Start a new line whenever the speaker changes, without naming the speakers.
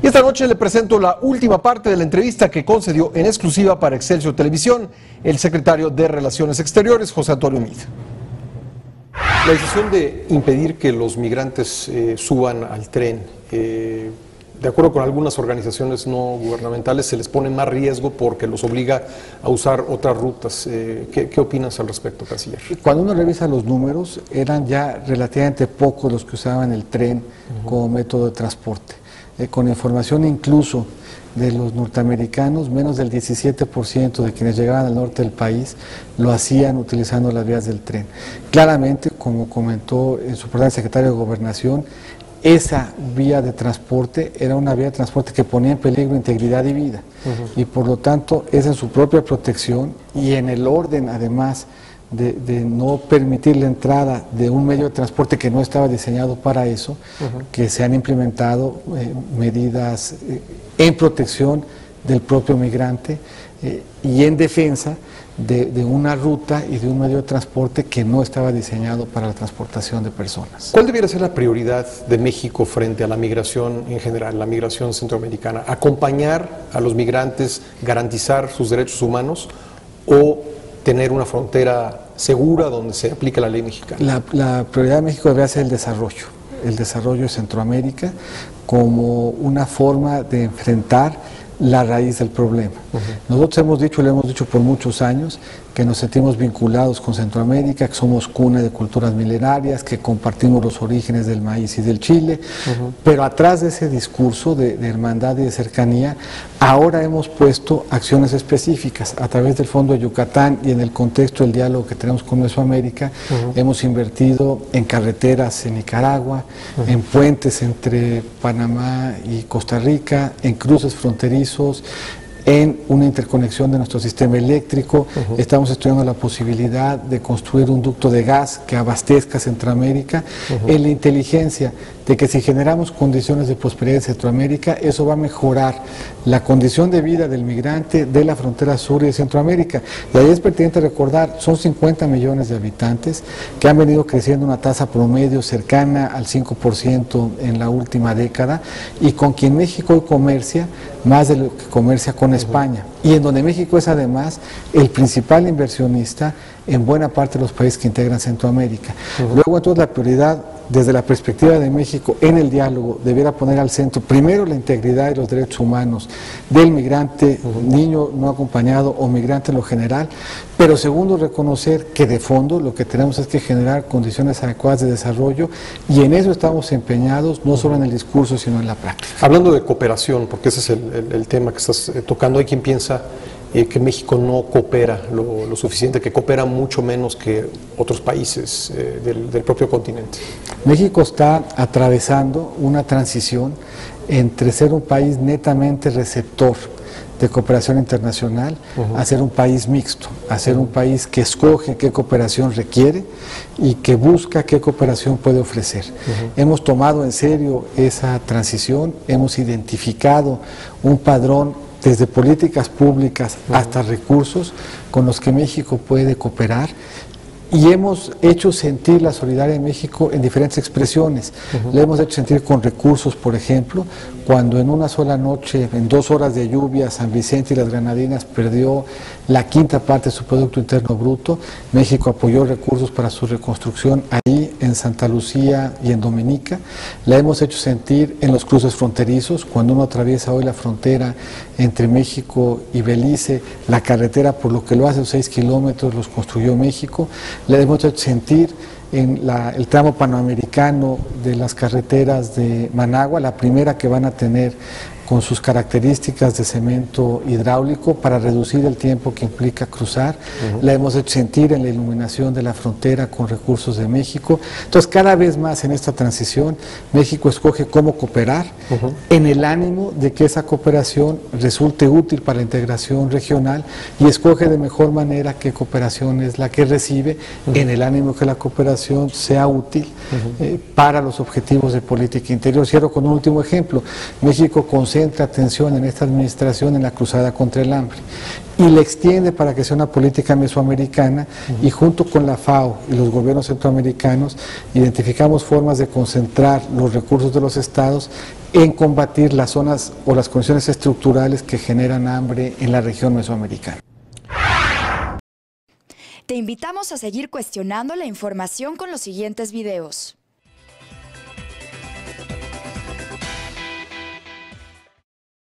Y esta noche le presento la última parte de la entrevista que concedió en exclusiva para Excelsior Televisión el secretario de Relaciones Exteriores, José Antonio Meade. La decisión de impedir que los migrantes suban al tren, de acuerdo con algunas organizaciones no gubernamentales, se les pone más riesgo porque los obliga a usar otras rutas. ¿Qué opinas al respecto, canciller?
Cuando uno revisa los números, eran ya relativamente pocos los que usaban el tren como método de transporte. Con información incluso de los norteamericanos, menos del 17% de quienes llegaban al norte del país lo hacían utilizando las vías del tren. Claramente, como comentó en su programa el secretario de Gobernación, esa vía de transporte era una vía de transporte que ponía en peligro integridad y vida. Y por lo tanto es en su propia protección y en el orden además de no permitir la entrada de un medio de transporte que no estaba diseñado para eso, que se han implementado medidas en protección del propio migrante y en defensa de una ruta y de un medio de transporte que no estaba diseñado para la transportación de personas.
¿Cuál debiera ser la prioridad de México frente a la migración en general, la migración centroamericana? ¿Acompañar a los migrantes, garantizar sus derechos humanos o tener una frontera segura donde se aplique la ley mexicana?
La prioridad de México debería ser el desarrollo de Centroamérica como una forma de enfrentar la raíz del problema. Nosotros hemos dicho, lo hemos dicho por muchos años, que nos sentimos vinculados con Centroamérica, que somos cuna de culturas milenarias, que compartimos los orígenes del maíz y del chile, pero atrás de ese discurso de hermandad y de cercanía, ahora hemos puesto acciones específicas a través del Fondo de Yucatán y en el contexto del diálogo que tenemos con Mesoamérica. Hemos invertido en carreteras en Nicaragua, en puentes entre Panamá y Costa Rica, en cruces fronterizos, en una interconexión de nuestro sistema eléctrico. Estamos estudiando la posibilidad de construir un ducto de gas que abastezca Centroamérica, en la inteligencia de que si generamos condiciones de prosperidad en Centroamérica, eso va a mejorar la condición de vida del migrante de la frontera sur y de Centroamérica. Y ahí es pertinente recordar, son 50 millones de habitantes que han venido creciendo una tasa promedio cercana al 5% en la última década, y con quien México hoy comercia más de lo que comercia con España, y en donde México es además el principal inversionista en buena parte de los países que integran Centroamérica. Luego, entonces, la prioridad desde la perspectiva de México en el diálogo debiera poner al centro primero la integridad y los derechos humanos del migrante, niño no acompañado o migrante en lo general, pero segundo, reconocer que de fondo lo que tenemos es que generar condiciones adecuadas de desarrollo, y en eso estamos empeñados, no solo en el discurso sino en la práctica.
Hablando de cooperación, porque ese es el tema que estás tocando, hay quien piensa que México no coopera lo suficiente, que coopera mucho menos que otros países del propio continente.
México está atravesando una transición entre ser un país netamente receptor de cooperación internacional a ser un país mixto, a ser un país que escoge qué cooperación requiere y que busca qué cooperación puede ofrecer. Hemos tomado en serio esa transición, hemos identificado un padrón desde políticas públicas hasta recursos con los que México puede cooperar, y hemos hecho sentir la solidaridad de México en diferentes expresiones. Le hemos hecho sentir con recursos, por ejemplo, cuando en una sola noche, en 2 horas de lluvia, San Vicente y las Granadinas perdió la quinta parte de su Producto Interno Bruto. México apoyó recursos para su reconstrucción ahí en Santa Lucía y en Dominica. La hemos hecho sentir en los cruces fronterizos, cuando uno atraviesa hoy la frontera entre México y Belice, la carretera, por lo que lo hace 6 kilómetros, los construyó México. Le hemos hecho sentir en el tramo panamericano de las carreteras de Managua, la primera que van a tener con sus características de cemento hidráulico para reducir el tiempo que implica cruzar. La hemos hecho sentir en la iluminación de la frontera con recursos de México. Entonces, cada vez más en esta transición, México escoge cómo cooperar en el ánimo de que esa cooperación resulte útil para la integración regional, y escoge de mejor manera qué cooperación es la que recibe en el ánimo que la cooperación sea útil para los objetivos de política interior. Cierro con un último ejemplo. México concentra atención en esta administración en la cruzada contra el hambre. y le extiende para que sea una política mesoamericana, y junto con la FAO y los gobiernos centroamericanos identificamos formas de concentrar los recursos de los estados en combatir las zonas o las condiciones estructurales que generan hambre en la región mesoamericana.
Te invitamos a seguir cuestionando la información con los siguientes videos.